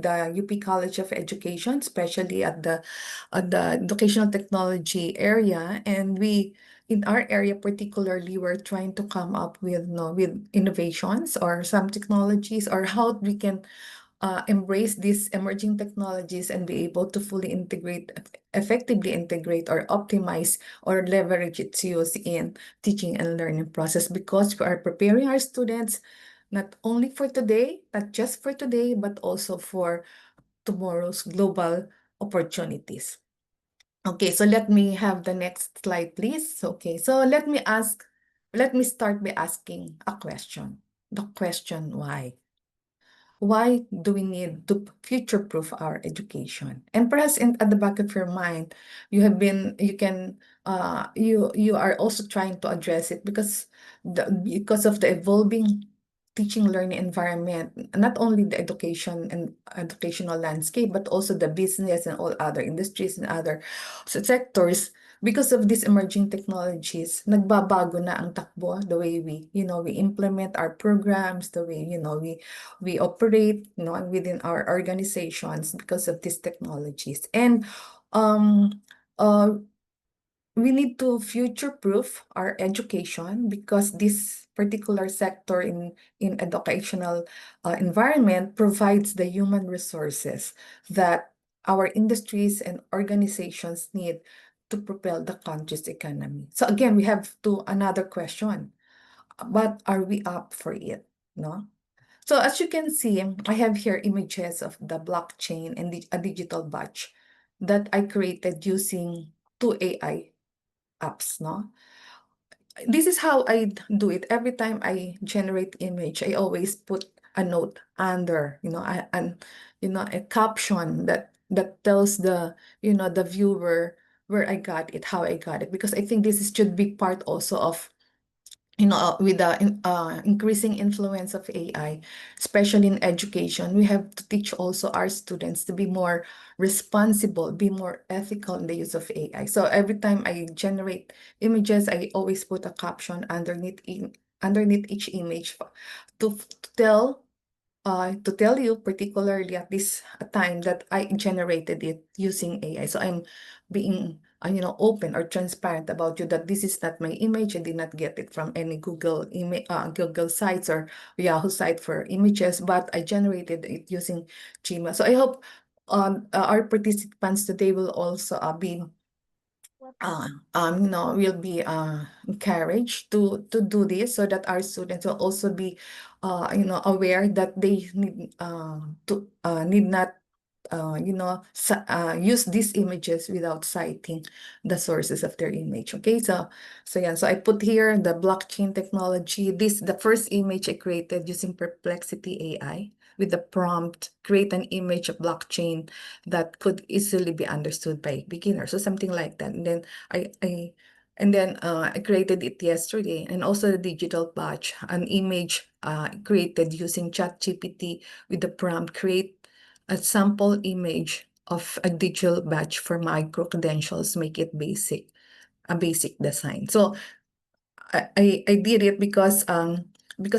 the UP College of Education, especially at the educational technology area. And we, in our area particularly, we're trying to come up with, with innovations or some technologies, or how we can embrace these emerging technologies and be able to fully integrate, effectively integrate or optimize or leverage its use in teaching and learning process, because we are preparing our students not only for today, not just for today, but also for tomorrow's global opportunities. Okay, so let me have the next slide, please. Okay, so let me start by asking a question. The question, why? Why do we need to future-proof our education? And perhaps at the back of your mind, you are also trying to address it, because because of the evolving teaching learning environment, not only the education and educational landscape, but also the business and all other industries and other sectors. Because of these emerging technologies, nagbabago na ang takbo, the way we implement our programs, the way, we operate, within our organizations because of these technologies. And um, uh, we need to future-proof our education, because this particular sector in educational environment provides the human resources that our industries and organizations need to propel the country's economy. So again, we have another question. But are we up for it? No? So as you can see, I have here images of the blockchain and a digital badge that I created using two AI apps. No? This is how I do it. Every time I generate image, I always put a note under, a caption that tells the viewer where I got it, how I got it, because I think should be part also of, with the increasing influence of AI, especially in education. We have to teach also our students to be more responsible, be more ethical in the use of AI. So every time I generate images, I always put a caption underneath each image to tell you, particularly at this time, that I generated it using AI. So I'm being open or transparent about you, that this is not my image. I did not get it from any Google sites or Yahoo site for images, but I generated it using Gmail. So I hope our participants today will also be will be encouraged to do this, so that our students will also be aware that they need not use these images without citing the sources of their image. Okay, so yeah, so I put here the blockchain technology. The first image I created using Perplexity AI with the prompt, create an image of blockchain that could easily be understood by beginners, so something like that. And then I created it yesterday. And also the digital badge, an image created using ChatGPT with the prompt, create a sample image of a digital badge for micro credentials, make it a basic design. So I did it because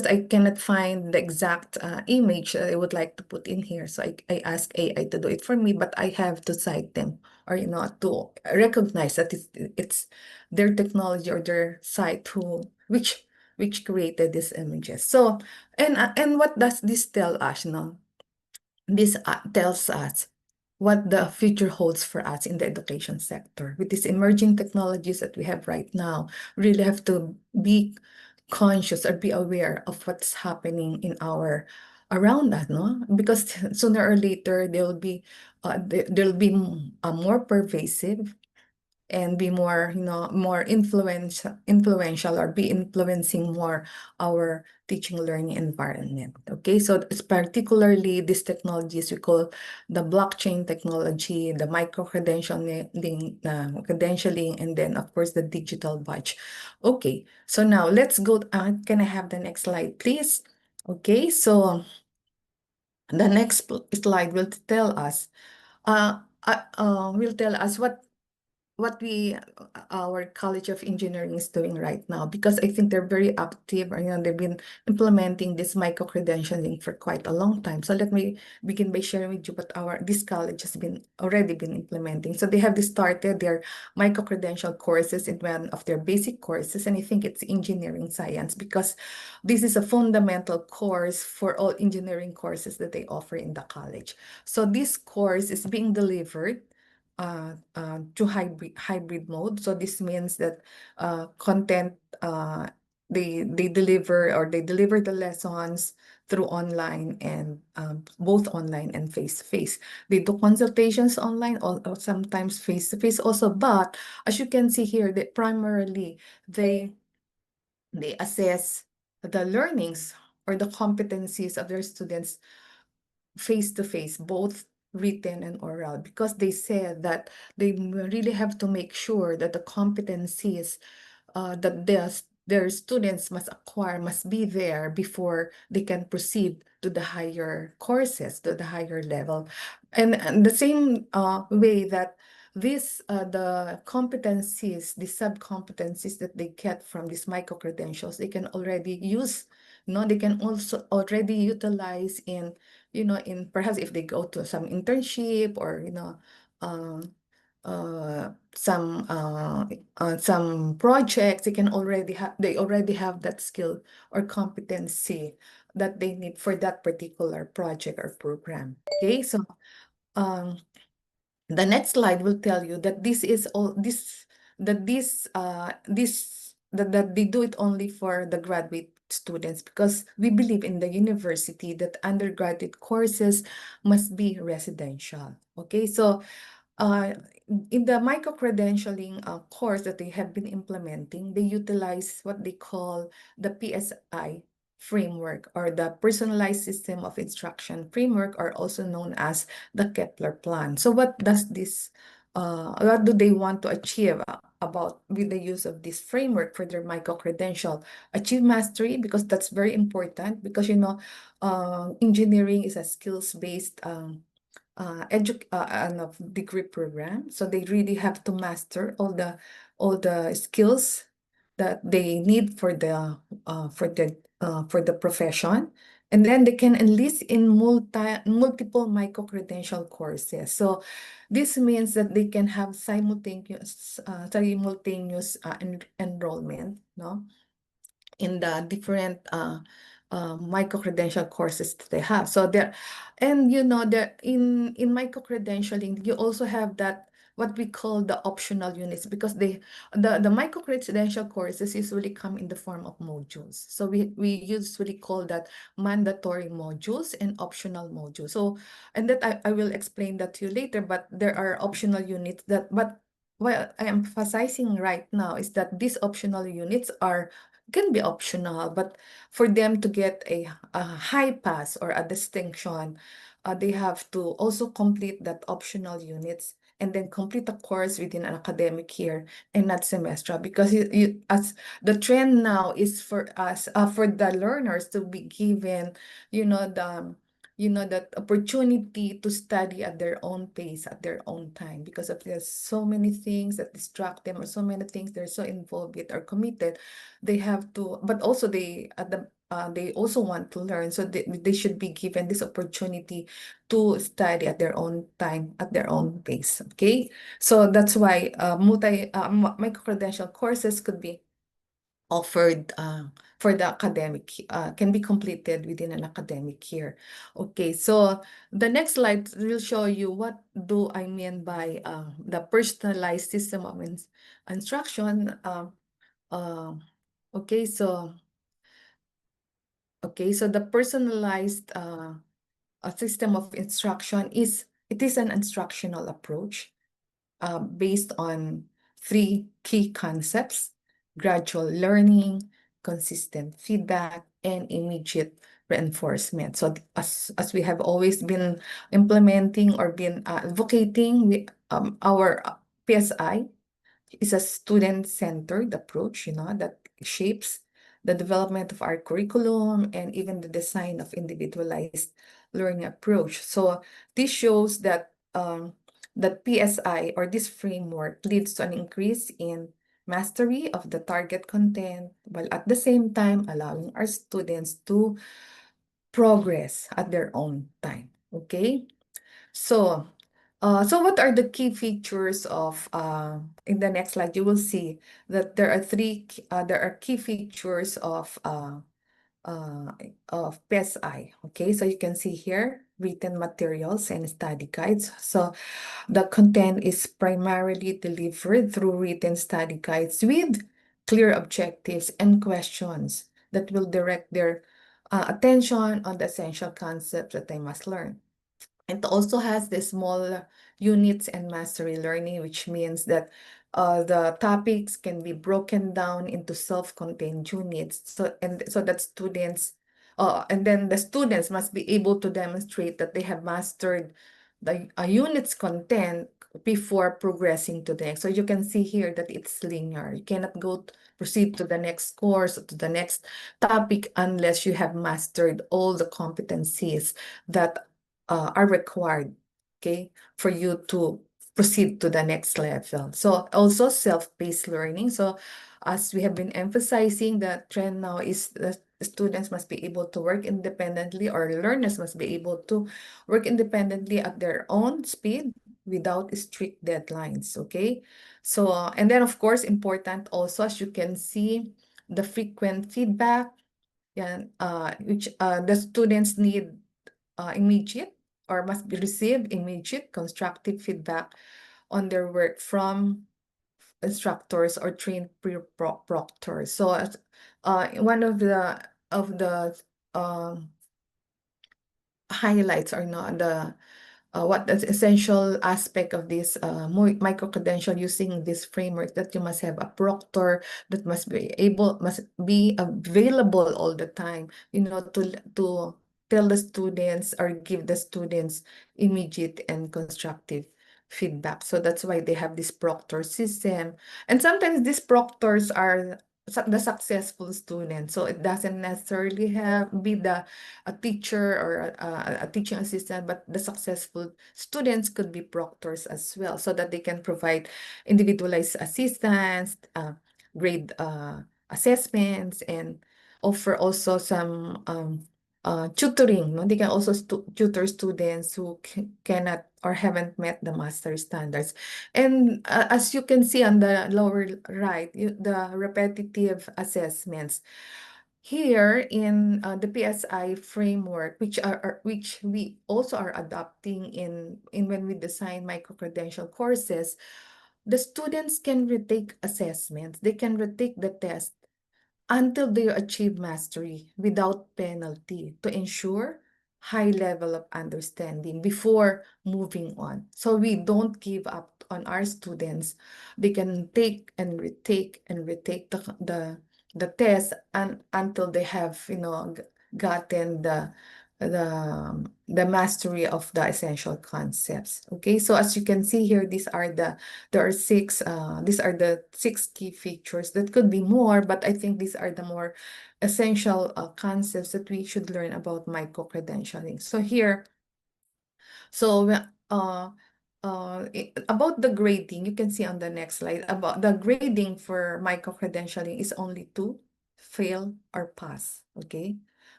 I cannot find the exact image I would like to put in here. So I asked AI to do it for me, but I have to cite them, or to recognize that it's their technology or their site which created these images. So and what does this tell us? This tells us what the future holds for us in the education sector. With these emerging technologies that we have right now, we really have to be conscious or be aware of what's happening in around us, no? Because sooner or later there'll be a more pervasive and be more, more influential, or be influencing more our teaching learning environment. Okay, so it's particularly these technologies we call the blockchain technology, the credentialing, and then of course the digital badge. Okay, so now let's go. Can I have the next slide, please? Okay, so the next slide will tell us what what our College of Engineering is doing right now, because I think they're very active, or, they've been implementing this micro-credentialing for quite a long time. So let me begin by sharing with you what this college has already been implementing. So they have started their micro-credential courses in one of their basic courses, and I think it's engineering science, because this is a fundamental course for all engineering courses that they offer in the college. So this course is being delivered to hybrid mode. So this means that content they deliver the lessons through online, and both online and face to face. They do consultations online, or sometimes face to face also. But as you can see here, that primarily they assess the learnings or the competencies of their students face to face, both written and oral, because they said that they really have to make sure that the competencies that their students must acquire must be there before they can proceed to the higher courses, to the higher level. And the same way that the competencies, the sub-competencies that they get from these micro-credentials, they can already use, they can also already utilize in perhaps if they go to some internship, or um, some projects, they already have that skill or competency that they need for that particular project or program. Okay, so um, the next slide will tell you that this is all this that this that they do it only for the graduate students, because we believe in the university that undergraduate courses must be residential. Okay, so uh, in the micro-credentialing course that they have been implementing, they utilize what they call the PSI framework, or the Personalized System of Instruction framework, or also known as the Kepler plan. So what do they want to achieve about with the use of this framework for their micro-credential? Achieve mastery, because that's very important, because engineering is a skills-based degree program. So they really have to master all the skills that they need for the profession. And then they can enlist in multiple micro-credential courses. So this means that they can have simultaneous enrollment, no? In the different micro-credential courses that they have. So in micro-credentialing, you also have that what we call the optional units, because the micro-credential courses usually come in the form of modules. So we usually call that mandatory modules and optional modules. So, and that I will explain that to you later, but there are optional units but what I am emphasizing right now is that these optional units can be optional, but for them to get a high pass or a distinction, they have to also complete that optional units, and then complete a course within an academic year and not semester, because as the trend now is for us, for the learners to be given, that opportunity to study at their own pace, at their own time, because of there's so many things that distract them, or so many things they're so involved with or committed. They have to, but also they also want to learn, so they should be given this opportunity to study at their own time, at their own pace. Okay, so that's why micro-credential courses could be offered for the academic, can be completed within an academic year. Okay, so the next slide will show you what do I mean by the personalized system of instruction. Uh, okay, so the personalized a system of instruction is an instructional approach based on three key concepts: gradual learning, consistent feedback, and immediate reinforcement. So as we have always been implementing or been advocating, our PSI is a student-centered approach, that shapes the development of our curriculum and even the design of individualized learning approach. So this shows that that PSI or this framework leads to an increase in mastery of the target content, while at the same time allowing our students to progress at their own time. Okay? So, so what are the key features of, in the next slide, you will see that there are there are key features uh, of PSI. Okay, so you can see here, written materials and study guides. So the content is primarily delivered through written study guides with clear objectives and questions that will direct their attention on the essential concepts that they must learn. It also has the small units and mastery learning, which means that the topics can be broken down into self-contained units. So that students, and then the students must be able to demonstrate that they have mastered the unit's content before progressing to the next. So you can see here that it's linear. You cannot proceed to the next course or to the next topic unless you have mastered all the competencies that are required, okay, for you to proceed to the next level. So also self-paced learning. So as we have been emphasizing, the trend now is that students must be able to work independently, or learners must be able to work independently at their own speed without strict deadlines, okay? So, and then of course, important also, as you can see, the frequent feedback, yeah, which the students need immediate or must be receive immediate constructive feedback on their work from instructors or trained proctors. So, one of the highlights or not the what the essential aspect of this micro-credential using this framework, that you must have a proctor that must be available all the time, to tell the students or give the students immediate and constructive feedback. So that's why they have this proctor system. And sometimes these proctors are the successful students. So it doesn't necessarily be a teacher or a teaching assistant, but the successful students could be proctors as well, so that they can provide individualized assistance, grade assessments, and offer also some tutoring. No? They can also tutor students who cannot or haven't met the master standards. And as you can see on the lower right, the repetitive assessments. Here in the PSI framework, which we also are adopting in when we design micro-credential courses, the students can retake assessments. They can retake the test until they achieve mastery without penalty to ensure high level of understanding before moving on. So we don't give up on our students. They can take and retake the test until they have gotten the mastery of the essential concepts. Okay, so as you can see here, there are these are the 6 key features. That could be more, but I think these are the more essential concepts that we should learn about micro-credentialing. So here, so about the grading, you can see on the next slide, about the grading for micro-credentialing is only 2, fail or pass, okay?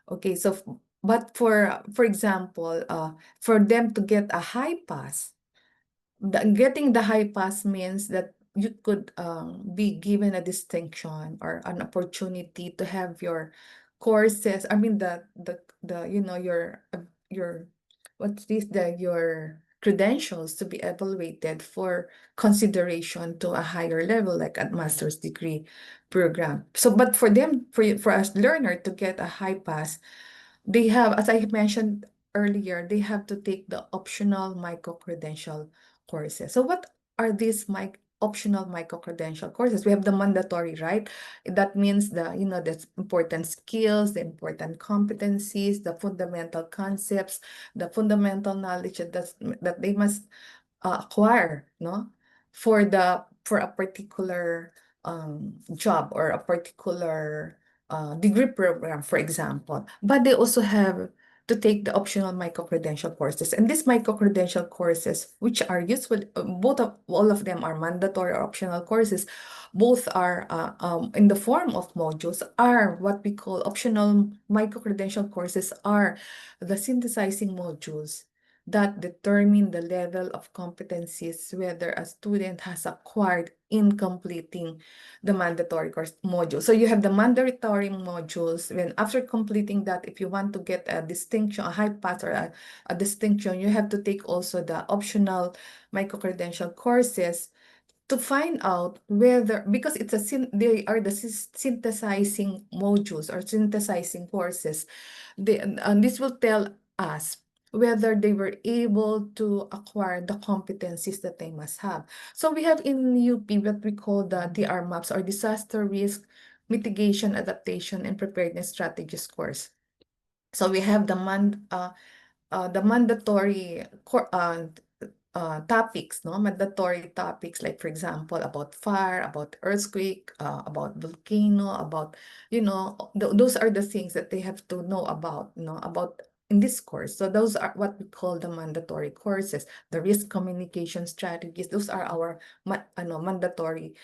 Okay, so but for example, for them to get a high pass, getting the high pass means that you could be given a distinction or an opportunity to have your courses. I mean the your what's this the your credentials to be evaluated for consideration to a higher level, like a master's degree program. So, but for them, for us learner to get a high pass, they have, as I mentioned earlier, they have to take the optional micro-credential courses. So what are these optional micro-credential courses? We have the mandatory, right? That means the important skills, the important competencies, the fundamental concepts, the fundamental knowledge that they must acquire, no? For a particular job or a particular degree program, for example. But they also have to take the optional micro-credential courses. And these micro-credential courses, which are useful, all of them are mandatory or optional courses, both are in the form of modules, are what we call optional micro-credential courses, are the synthesizing modules that determine the level of competencies whether a student has acquired in completing the mandatory course module. So you have the mandatory modules. When after completing that, if you want to get a distinction, a high pass or a distinction, you have to take also the optional micro-credential courses to find out whether, because they are the synthesizing modules or synthesizing courses, and this will tell us whether they were able to acquire the competencies that they must have. So we have in UP what we call the DR maps, or disaster risk mitigation, adaptation, and preparedness strategies course. So we have the mandatory topics, no? Mandatory topics, like for example, about fire, about earthquake, about volcano, about, those are the things that they have to know about, about in this course. So those are what we call the mandatory courses. The risk communication strategies, those are our mandatory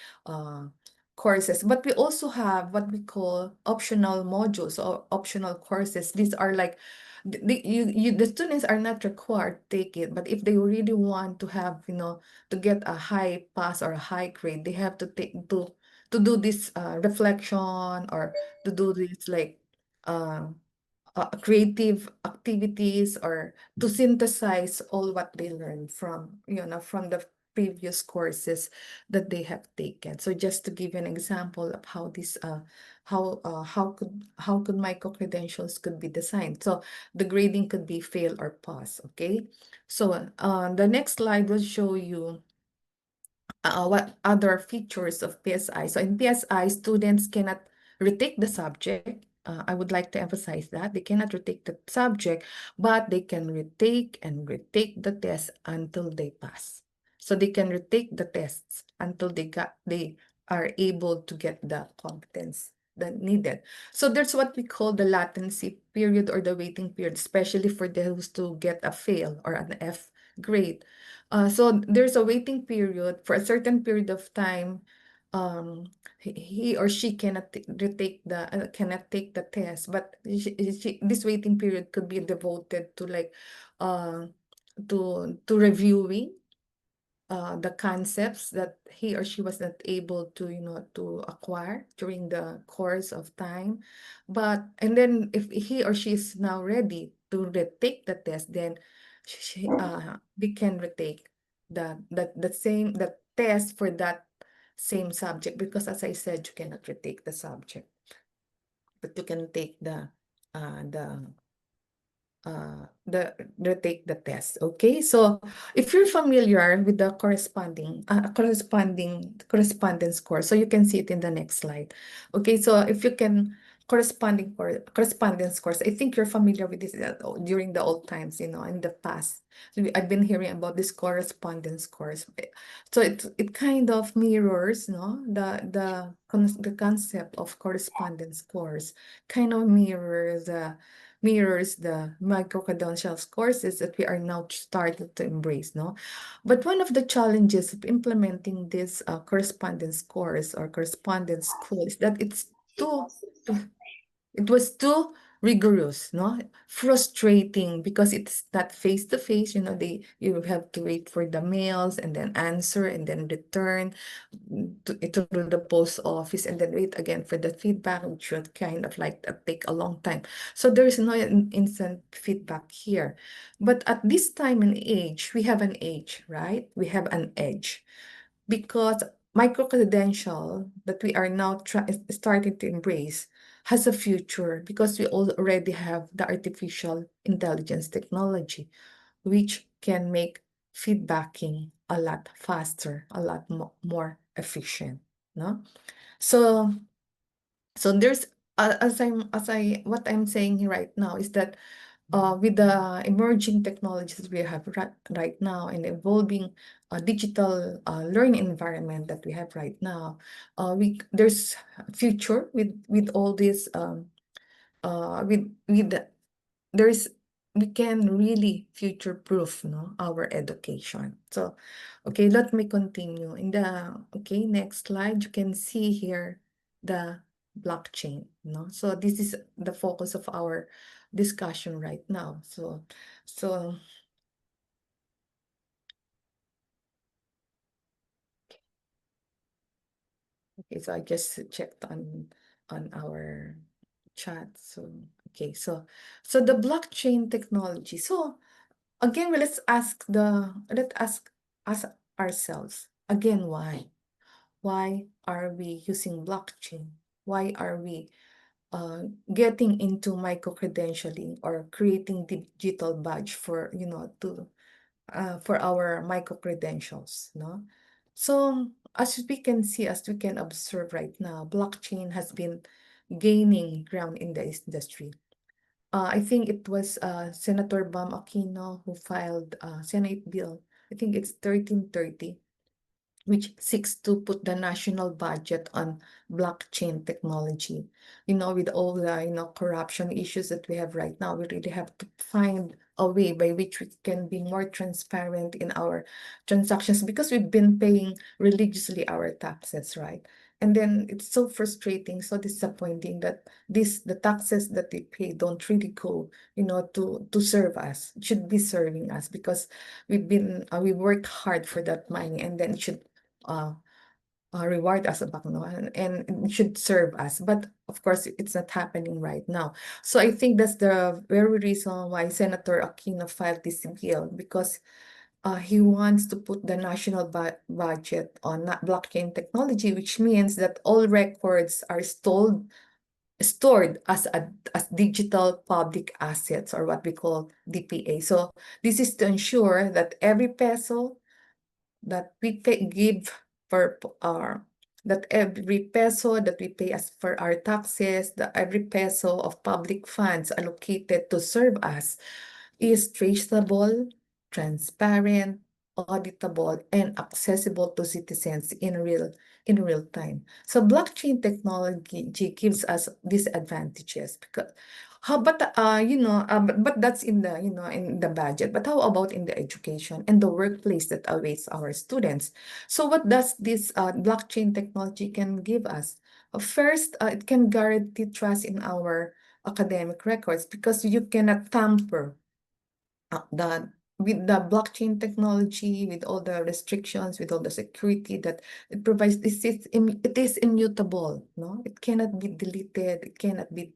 courses. But we also have what we call optional modules or optional courses. These are like the students are not required to take it, but if they really want to have, to get a high pass or a high grade, they have to do this reflection, or to do this like uh, creative activities, or to synthesize all what they learned from, from the previous courses that they have taken. So just to give you an example of how this how could micro credentials could be designed. So the grading could be fail or pass. Okay, so the next slide will show you what other features of PSI. So in PSI, students cannot retake the subject. I would like to emphasize that they cannot retake the subject, but they can retake and retake the test until they pass. So they can retake the tests until they are able to get the competence that needed. So there's what we call the latency period, or the waiting period, especially for those to get a fail or an F grade. So there's a waiting period for a certain period of time. He or she cannot cannot take the test, but this waiting period could be devoted to like uh to reviewing the concepts that he or she was not able to, to acquire during the course of time. And then if he or she is now ready to retake the test, then we can retake the test for that same subject, because as I said, you cannot retake the subject, but you can take uh, the take the test. Okay, so if you're familiar with the correspondence course, so you can see it in the next slide. Okay, so if you can correspondence course, I think you're familiar with this during the old times, in the past. So I've been hearing about this correspondence course. So it kind of mirrors, no, the concept of correspondence course, kind of mirrors the micro-credentials courses that we are now starting to embrace, no? But one of the challenges of implementing this correspondence course or correspondence school is that it was too rigorous, no? Frustrating, because it's not face to face, you have to wait for the mails and then answer and then return through the post office, and then wait again for the feedback, which would kind of like take a long time. So there is no instant feedback here. But at this time and age, we have an age, right? We have an edge, because micro-credential that we are now starting to embrace has a future, because we already have the artificial intelligence technology, which can make feedbacking a lot faster, a lot more efficient, no? So there's what I'm saying right now is that with the emerging technologies we have right now, and evolving digital learning environment that we have right now, there's future with all this with there's we can really future-proof, no, our education. So, okay, let me continue. In the, okay, next slide, you can see here the blockchain, no? So this is the focus of our discussion right now. So okay, so I just checked on our chat. So okay, so the blockchain technology. So again, let's ask ourselves again, why? Why are we using blockchain? Why are we getting into micro-credentialing or creating digital badge for, to for our micro-credentials, no? So as we can see, as we can observe right now, blockchain has been gaining ground in the industry. I think it was Senator Bam Aquino who filed Senate Bill, I think it's 1330, which seeks to put the national budget on blockchain technology. With all the, corruption issues that we have right now, we really have to find a way by which we can be more transparent in our transactions because we've been paying religiously our taxes, right? And then it's so frustrating, so disappointing that the taxes that we pay don't really go, to serve us. It should be serving us because we worked hard for that money, and then it should uh, reward us back, no? And it should serve us. But of course, it's not happening right now. So I think that's the very reason why Senator Aquino filed this bill, because he wants to put the national budget on blockchain technology, which means that all records are stored as digital public assets, or what we call DPA. So this is to ensure that every peso that we give for our that every peso that we pay as for our taxes, that every peso of public funds allocated to serve us is traceable, transparent, auditable, and accessible to citizens in real time. So blockchain technology gives us these advantages because how but but that's in the in the budget. But how about in the education and the workplace that awaits our students? So what does this blockchain technology can give us? First, it can guarantee trust in our academic records because you cannot tamper the with the blockchain technology, with all the restrictions, with all the security that it provides. It is immutable, no? It cannot be deleted, it cannot be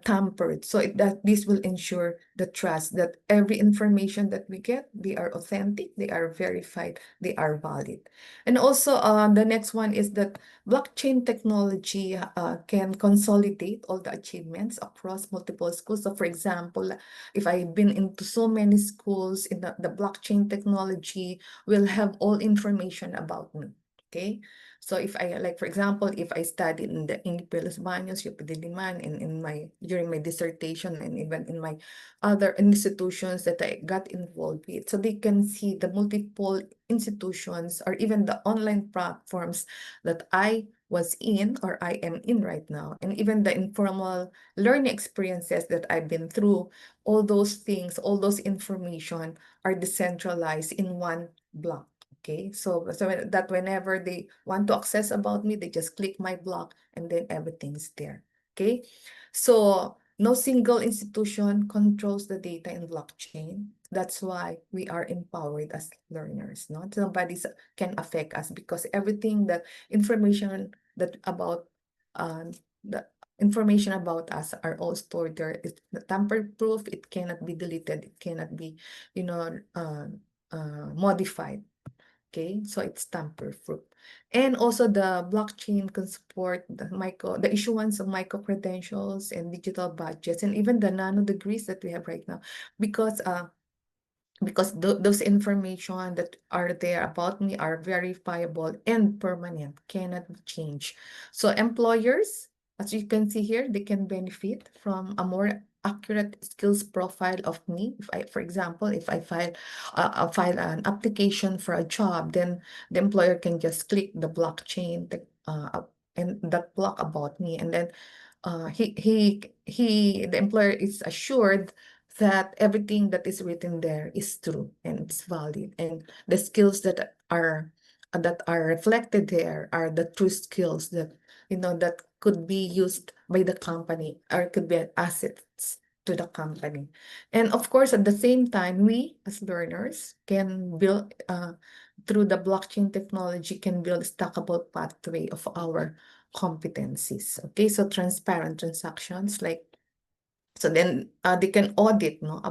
tampered. So that this will ensure the trust that every information that we get, they are authentic, they are verified, they are valid. And also, the next one is that blockchain technology can consolidate all the achievements across multiple schools. So, for example, if I've been into so many schools, in the blockchain technology will have all information about me. Okay. So if I, like, for example, if I studied in the Philippines-Diliman, Philippines-Diliman, in my during my dissertation, and even in my other institutions that I got involved with, so they can see the multiple institutions or even the online platforms that I was in or I am in right now, and even the informal learning experiences that I've been through. All those things, all those information are decentralized in one block. Okay, so that whenever they want to access about me, they just click my block and then everything's there. Okay, so no single institution controls the data in blockchain. That's why we are empowered as learners. Not nobody can affect us because everything that information that about the information about us are all stored there. It's tamper-proof. It cannot be deleted. It cannot be, modified. Okay, so it's tamper-proof. And also the blockchain can support the issuance of micro credentials and digital badges, and even the nano degrees that we have right now, because those information that are there about me are verifiable and permanent, cannot be changed. So employers, as you can see here, they can benefit from a more accurate skills profile of me. If I, for example, if I file an application for a job, then the employer can just click the blockchain and that block about me, and then the employer is assured that everything that is written there is true and it's valid, and the skills that are reflected there are the true skills that that could be used by the company or could be assets to the company. And of course, at the same time, we as learners can build through the blockchain technology can build stackable pathway of our competencies. Okay, so transparent transactions, like, so then they can audit, no,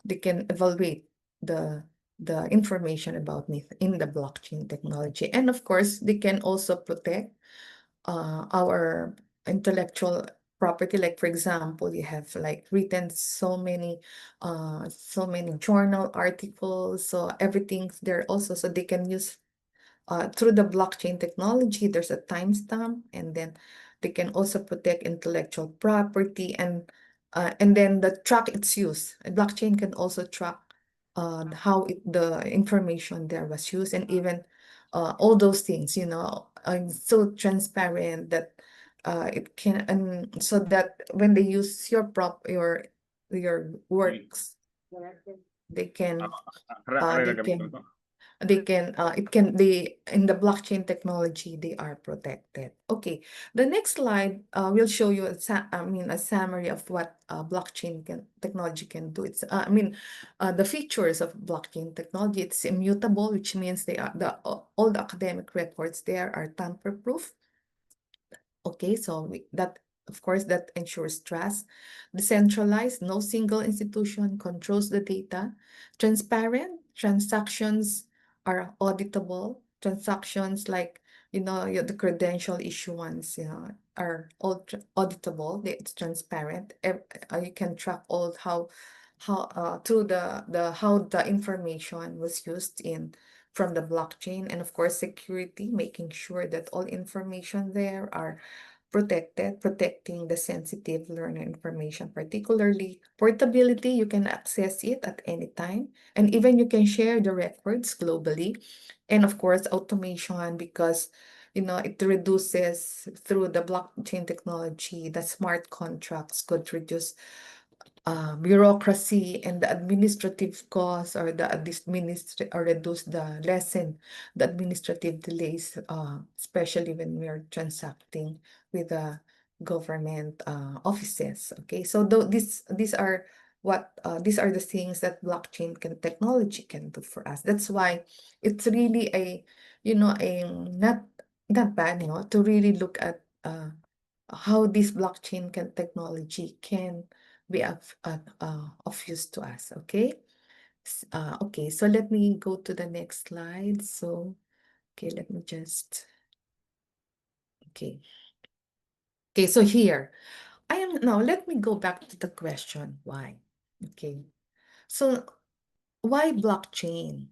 they can evaluate the information about me in the blockchain technology, and of course they can also protect our intellectual property. Like for example, you have like written so many journal articles, so everything's there also, so they can use through the blockchain technology, there's a timestamp, and then they can also protect intellectual property, and then the track its use. A blockchain can also track how the information there was used, and even all those things, so transparent that it can, and so that when they use your works, they can they can it can they in the blockchain technology they are protected. Okay, the next slide will show you a summary of what technology can do. It's the features of blockchain technology. It's immutable, which means they are all the academic records there are tamper proof. Okay, so that, of course, that ensures trust. Decentralized, no single institution controls the data. Transparent, transactions are auditable. Transactions like, the credential issuance, are all auditable. It's transparent. You can track all how through the how the information was used in from the blockchain. And of course, security, making sure that all information there are protecting the sensitive learner information. Particularly portability, you can access it at any time, and even you can share the records globally. And of course, automation, because it reduces through the blockchain technology, the smart contracts could reduce bureaucracy and the administrative costs, or or reduce the administrative delays, especially when we are transacting with the government offices. Okay, so these are the things that technology can do for us. That's why it's really a not bad, to really look at how this blockchain technology can be of use to us. Okay. Okay, so let me go to the next slide. So, okay, let me just, okay. Okay, so here, now let me go back to the question, why? Okay, so why blockchain?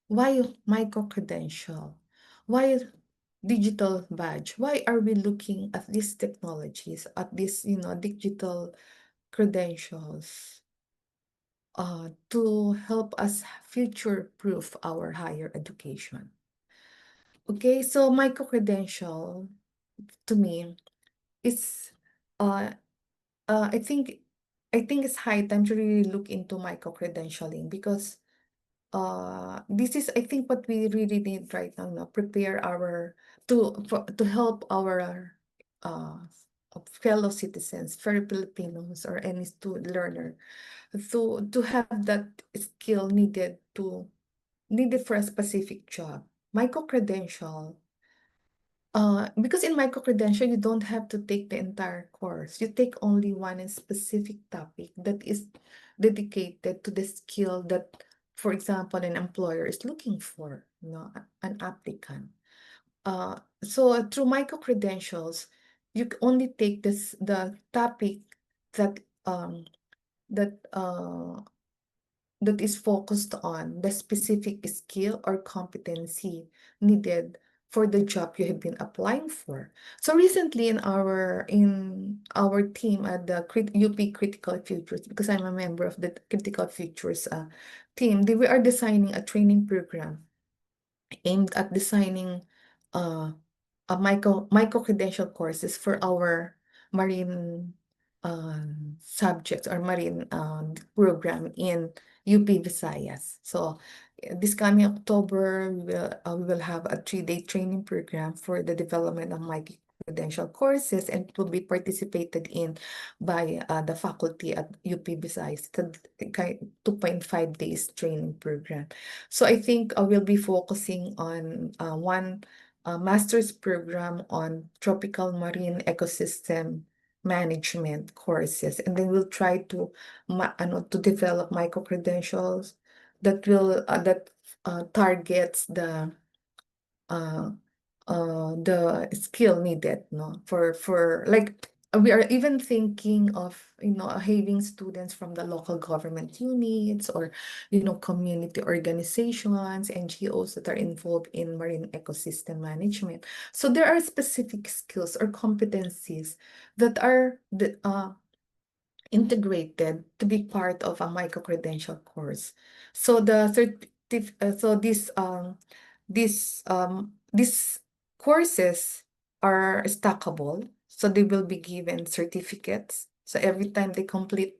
Why micro-credential? Why digital badge? Why are we looking at these technologies, at these, digital credentials, to help us future-proof our higher education? Okay, so micro-credential to me is, uh, I think, it's high time to really look into micro-credentialing, because this is, I think, what we really need right now, prepare to help our uh fellow citizens, fellow Filipinos, or any student learner, to have that skill needed for a specific job. Micro-credential, because in micro-credential, you don't have to take the entire course. You take only one specific topic that is dedicated to the skill that, for example, an employer is looking for, an applicant. So through micro-credentials, you only take the topic that that uh that is focused on the specific skill or competency needed for the job you have been applying for. So recently in our team at the UP Critical Futures, because I'm a member of the Critical Futures team, we are designing a training program aimed at designing a micro credential courses for our marine subjects or marine program in UP Visayas. So this coming October, we will have a 3-day training program for the development of micro-credential courses, and it will be participated in by the faculty at UP Visayas. It's a 2.5 days training program. So I think we'll be focusing on one master's program on tropical marine ecosystem management courses, and then we'll try to to develop micro credentials that will targets uh the skill needed, no, for like we are even thinking of having students from the local government units, or community organizations, NGOs that are involved in marine ecosystem management. So there are specific skills or competencies that are integrated to be part of a micro-credential course. So the so these courses are stackable, so they will be given certificates. So every time they complete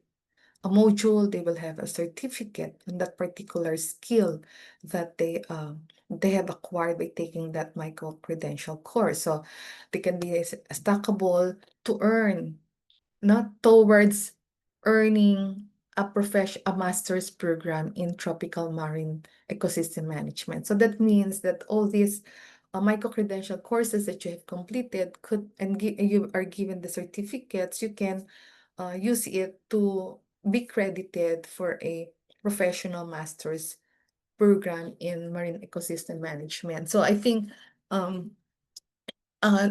a module, they will have a certificate in that particular skill that they have acquired by taking that micro-credential course. So they can be stackable to earn, not towards earning a master's program in tropical marine ecosystem management. So that means that all these micro-credential courses that you have completed you are given the certificates, you can use it to be credited for a professional master's program in marine ecosystem management. So I think um,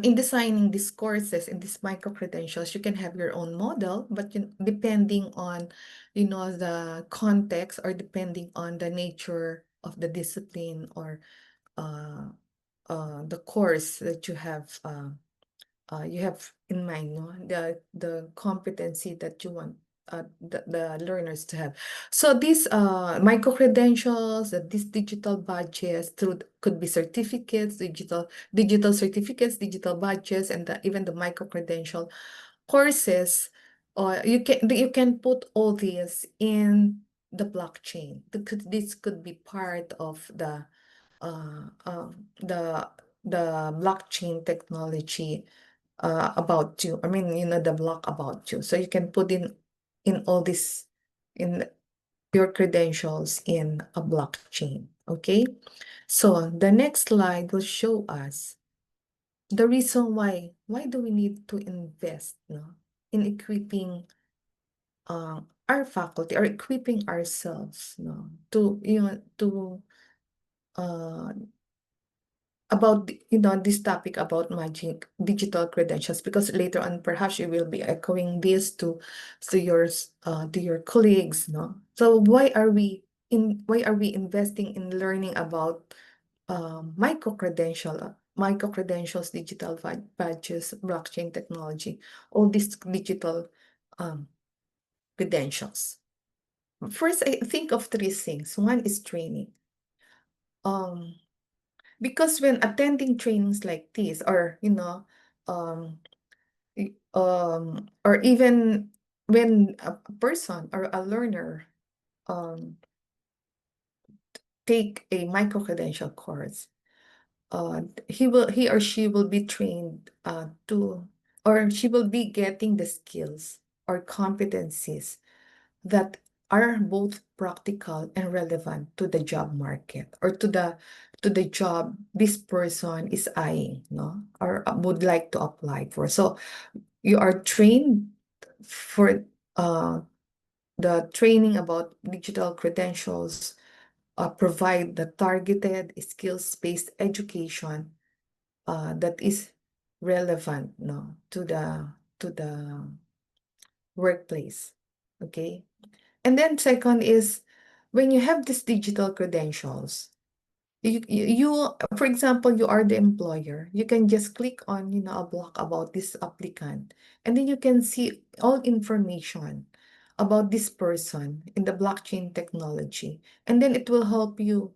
in designing these courses and these micro credentials, you can have your own model, but depending on, the context, or depending on the nature of the discipline, or uh, the course that you have in mind, no? The competency that you want the learners to have. So these micro credentials, these digital badges could be certificates, digital certificates, digital badges, and even the micro credential courses. You can put all these in the blockchain. This could be part of uh, um, the the blockchain technology about you. I mean, the block about you. So you can put in all this in your credentials in a blockchain. Okay. So the next slide will show us the reason why do we need to invest, no, in equipping our faculty, or equipping ourselves, no, to uh about this topic about magic digital credentials, because later on perhaps you will be echoing this to your colleagues, no. So why are we investing in learning about micro credentials, digital badges, blockchain technology, all these digital um credentials? First, I think of three things. One is training. um Because when attending trainings like this, or um or even when a person or a learner um take a micro credential course, he or she will be trained to or she will be getting the skills or competencies that are both practical and relevant to the job market, or to the job this person is eyeing, no, or would like to apply for. So you are trained for uh, the training about digital credentials, provide the targeted skills-based education that is relevant, no, to the workplace. Okay. And then second is, when you have these digital credentials, for example, you are the employer, you can just click on, a block about this applicant, and then you can see all information about this person in the blockchain technology. And then it will help you,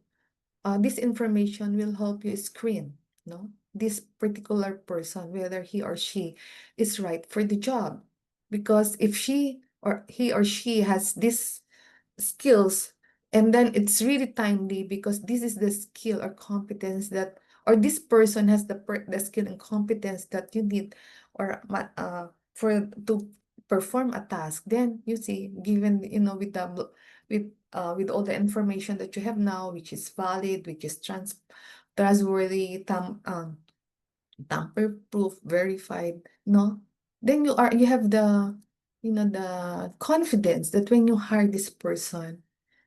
this information will help you screen, no, this particular person, whether he or she is right for the job. because if he or she has this skills, and then it's really timely because this is the skill or competence that, or this person has the skill and competence that you need, or for to perform a task. Then you see, given with with all the information that you have now, which is valid, which is trustworthy, tamper-proof, verified, no? Then you have the confidence that when you hire this person,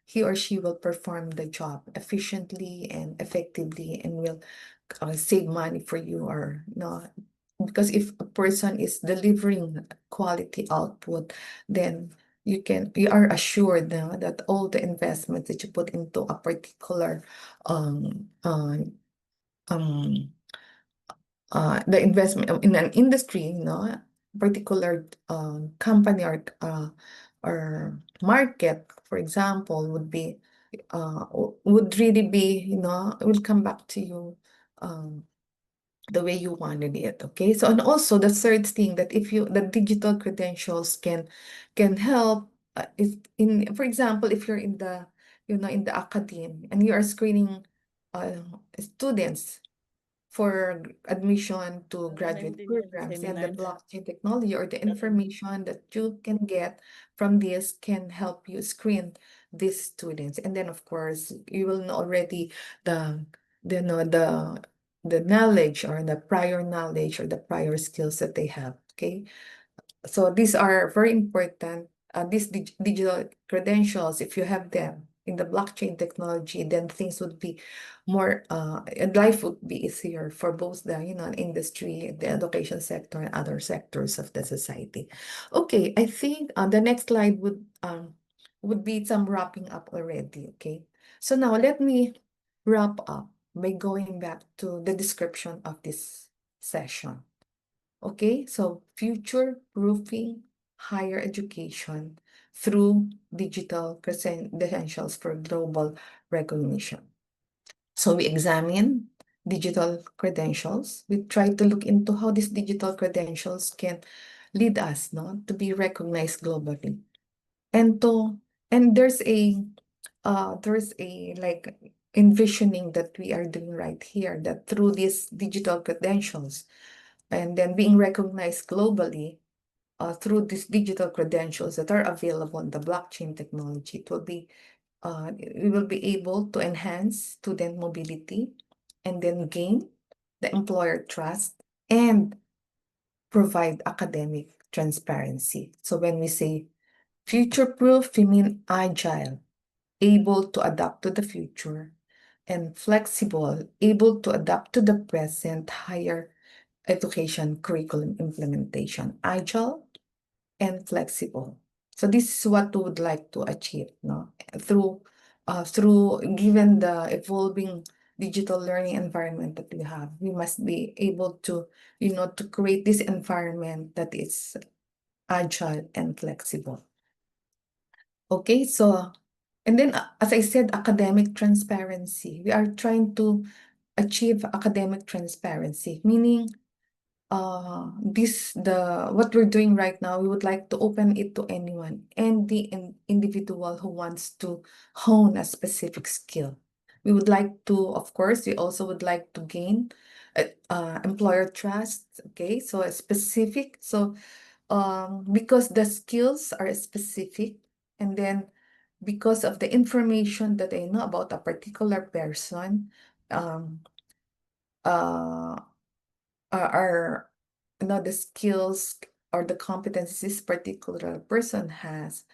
he or she will perform the job efficiently and effectively and will save money for you, or no. Because if a person is delivering quality output, then you are assured now that all the investments that you put into a particular um uh, um the investment in an industry, particular company or market, for example, would really be, will come back to you um, the way you wanted it. Okay, so, and also the third thing, that if you the digital credentials can help, if in for example, if you're in the in the academe and you are screening students for admission to graduate programs, and the 1999. blockchain technology or the That one. information that you can get from this can help you screen these students. And then of course you will know already the the know the knowledge, or the prior knowledge, or the prior skills that they have. Okay, so these are very important. These digital credentials, if you have them in the blockchain technology, then things would be more, and life would be easier for both the, industry, the education sector, and other sectors of the society. Okay, I think the next slide would be some wrapping up already. Okay, so now let me wrap up by going back to the description of this session. Okay, so future-proofing higher education through digital credentials for global recognition. So we examine digital credentials. We try to look into how these digital credentials can lead us, to be recognized globally. And there's a like envisioning that we are doing right here, that through these digital credentials and then being recognized globally through these digital credentials that are available in the blockchain technology, we will be able to enhance student mobility and then gain the employer trust and provide academic transparency. So when we say future-proof, we mean agile, able to adapt to the future, and flexible, able to adapt to the present higher education curriculum implementation, agile and flexible. So this is what we would like to achieve, no? Through given the evolving digital learning environment that we have, we must be able to, to create this environment that is agile and flexible. Okay, so, and then as I said, academic transparency. We are trying to achieve academic transparency, meaning what we're doing right now, we would like to open it to anyone and the individual who wants to hone a specific skill. We would like to, of course, we also would like to gain employer trust. Okay, so a specific, so because the skills are specific, and then because of the information that I know about a particular person, um, uh, are the skills or the competencies this particular person has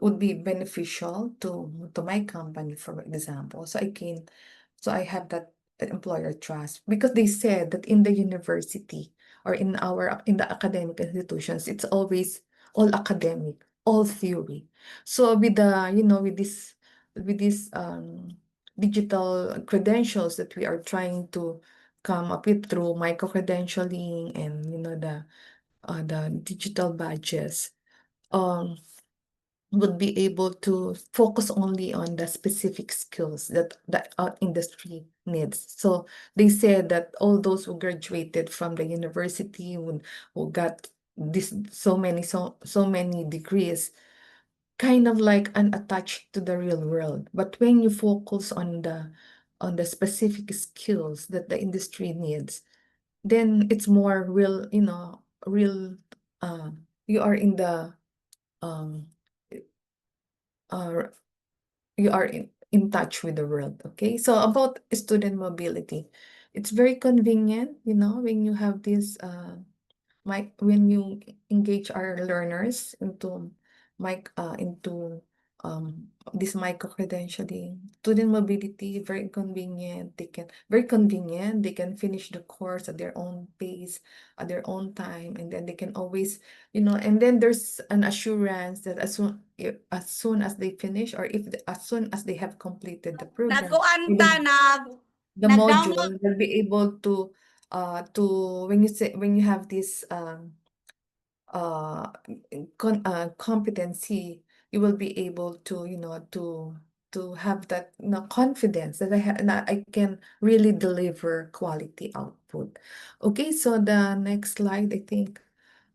would be beneficial to my company, for example. So I have that employer trust, because they said that in the university or in the academic institutions, it's always all academic, all theory. So with the with this digital credentials that we are trying to come up with through micro-credentialing and the digital badges, um would be able to focus only on the specific skills that our industry needs. So they said that all those who graduated from the university who got this so many degrees, kind of like unattached to the real world. But when you focus on the specific skills that the industry needs, then it's more real, real. Uh, you are in the um, uh, you are in touch with the world. Okay, so about student mobility, it's very convenient, when you have this when you engage our learners into this micro credentialing, student mobility, very convenient. They can finish the course at their own pace, at their own time, and then they can always, and then there's an assurance that as soon as they finish, or as soon as they have completed the program, Nagkuan they ta, will, the nag-download. module will be able to when you have this uh competency, you will be able to, to have that, confidence that I can really deliver quality output. Okay, so the next slide, I think.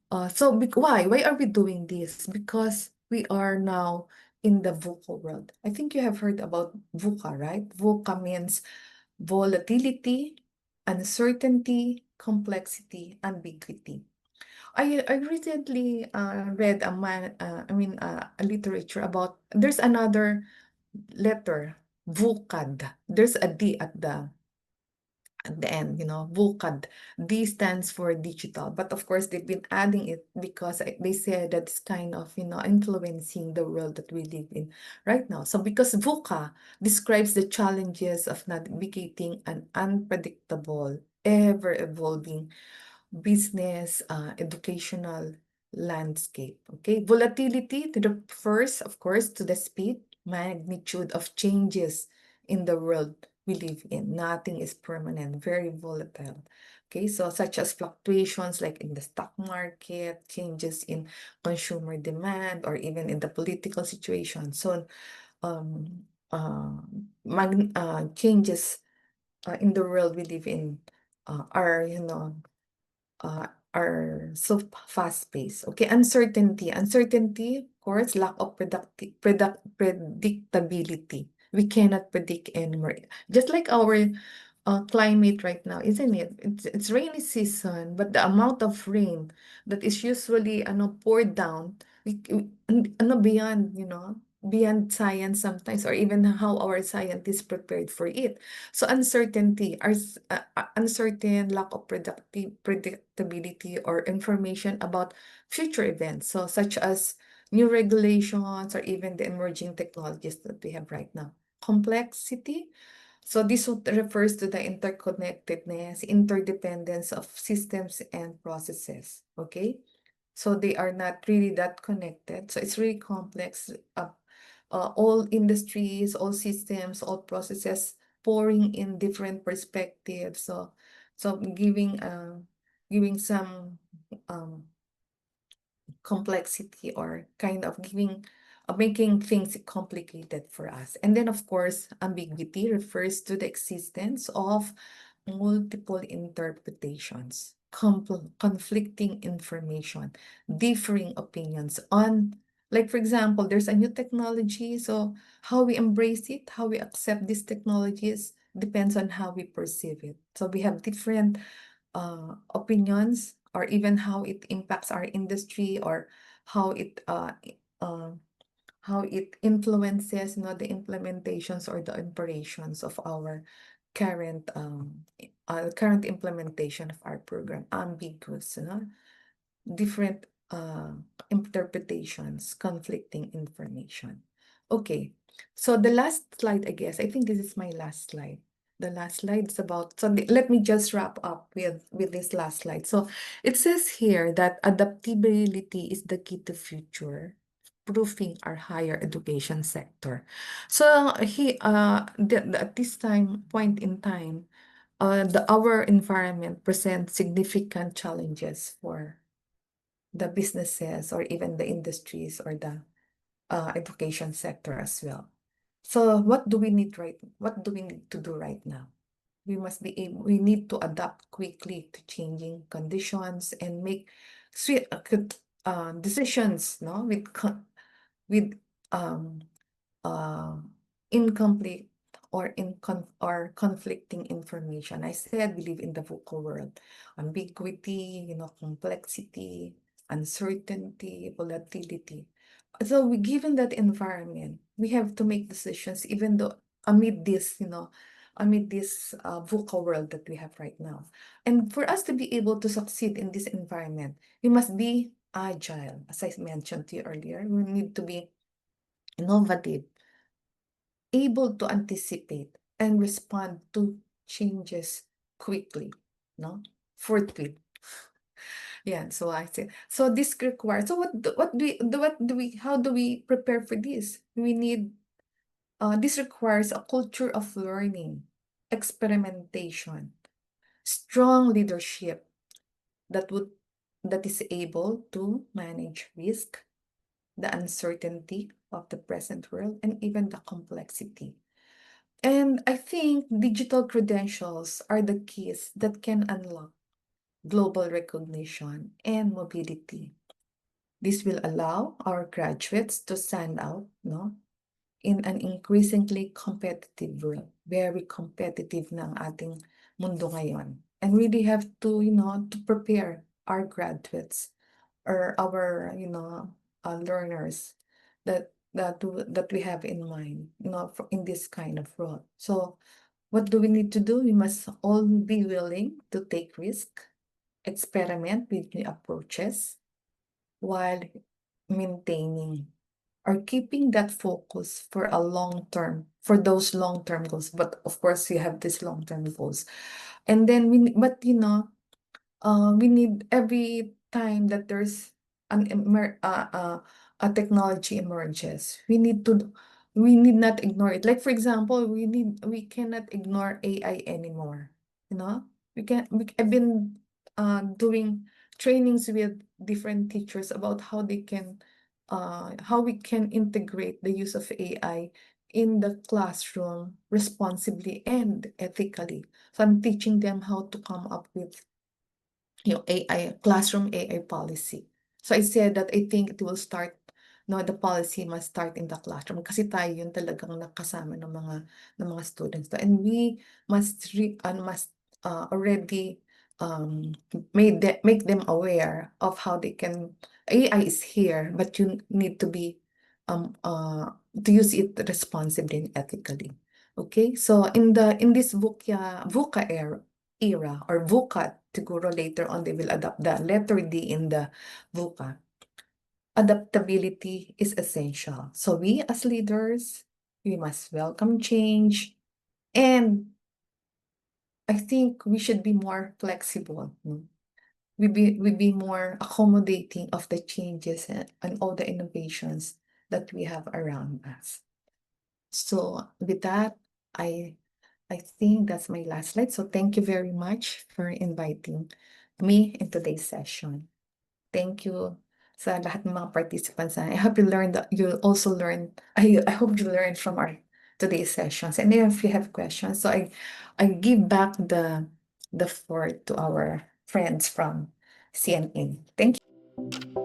Why are we doing this? Because we are now in the VUCA world. I think you have heard about VUCA, right? VUCA means volatility, uncertainty, complexity, ambiguity. I recently read a literature about, there's another letter, VUCAD. There's a D at the end, VUCAD. D stands for digital, but of course they've been adding it because they said that's kind of, influencing the world that we live in right now. So because VUCA describes the challenges of navigating an unpredictable, ever evolving business, educational landscape. Okay, volatility refers, of course, to the speed, magnitude of changes in the world we live in. Nothing is permanent, very volatile. Okay, so such as fluctuations like in the stock market, changes in consumer demand, or even in the political situation. So, um, changes in the world we live in are, are so fast-paced. Okay, uncertainty. Uncertainty, of course, lack of predictability. We cannot predict anymore. Just like our climate right now, isn't it? It's rainy season, but the amount of rain that is usually poured down, beyond, beyond science sometimes, or even how our scientists prepared for it. So uncertainty, uncertain, lack of predictability or information about future events, so such as new regulations or even the emerging technologies that we have right now. Complexity, so this refers to the interconnectedness, interdependence of systems and processes. Okay, so they are not really that connected. So it's really complex. All industries, all systems, all processes pouring in different perspectives. So giving some um, complexity, or kind of making things complicated for us. And then, of course, ambiguity refers to the existence of multiple interpretations, conflicting information, differing opinions on, like, for example, there's a new technology. So how we embrace it, how we accept these technologies depends on how we perceive it. So we have different opinions, or even how it impacts our industry, or how it influences, the implementations or the operations of our current implementation of our program. Ambiguous, different interpretations, conflicting information. Okay, so the last slide, I guess, I think this is my last slide. The last slide is about, so let me just wrap up with this last slide. So it says here that adaptability is the key to future proofing our higher education sector. So at this point in time, our environment presents significant challenges for the businesses, or even the industries, or the education sector as well. So what do we need to do right now? We need to adapt quickly to changing conditions and make decisions, no, with um uh, incomplete or conflicting information. I said we live in the VUCA world. Ambiguity, complexity, uncertainty, volatility. So given that environment, we have to make decisions even though amid this VUCA world that we have right now. And for us to be able to succeed in this environment, we must be agile. As I mentioned to you earlier, we need to be innovative, able to anticipate and respond to changes quickly, no? Forthwith. Yeah, so I say, so this requires, so how do we prepare for this? This requires a culture of learning, experimentation, strong leadership that would, that is able to manage risk, the uncertainty of the present world, and even the complexity. And I think digital credentials are the keys that can unlock global recognition and mobility. This will allow our graduates to stand out, no, in an increasingly competitive world. Very competitive na ang ating mundo ngayon. And really have to, to prepare our graduates or our, learners that we have in mind, in this kind of role. So what do we need to do? We must all be willing to take risk, experiment with new approaches while maintaining or keeping that focus for a long term, for those long term goals. But of course, you have these long term goals. And then we need every time that there's a technology emerges, we need not ignore it. Like for example, we cannot ignore AI anymore. You know, I've been doing trainings with different teachers about how we can integrate the use of AI in the classroom responsibly and ethically. So I'm teaching them how to come up with yung AI, classroom AI policy. So I said that I think it will start, no, the policy must start in the classroom kasi tayo yung talagang nakasama ng mga students. And we must already make them aware of how they can, AI is here, but you need to be to use it responsibly and ethically. Okay, so in this VUCA era or VUCA, siguro later on they will adopt the letter D in the VUCA. Adaptability is essential. So we as leaders, we must welcome change, and I think we should be more flexible. We be more accommodating of the changes and all the innovations that we have around us. So with that, I I think that's my last slide. So thank you very much for inviting me in today's session. Thank you sa lahat ng mga participants. I hope you learned that you also learned. I hope you learned from our today's sessions. And if you have questions, so I give back the floor to our friends from C&E. Thank you.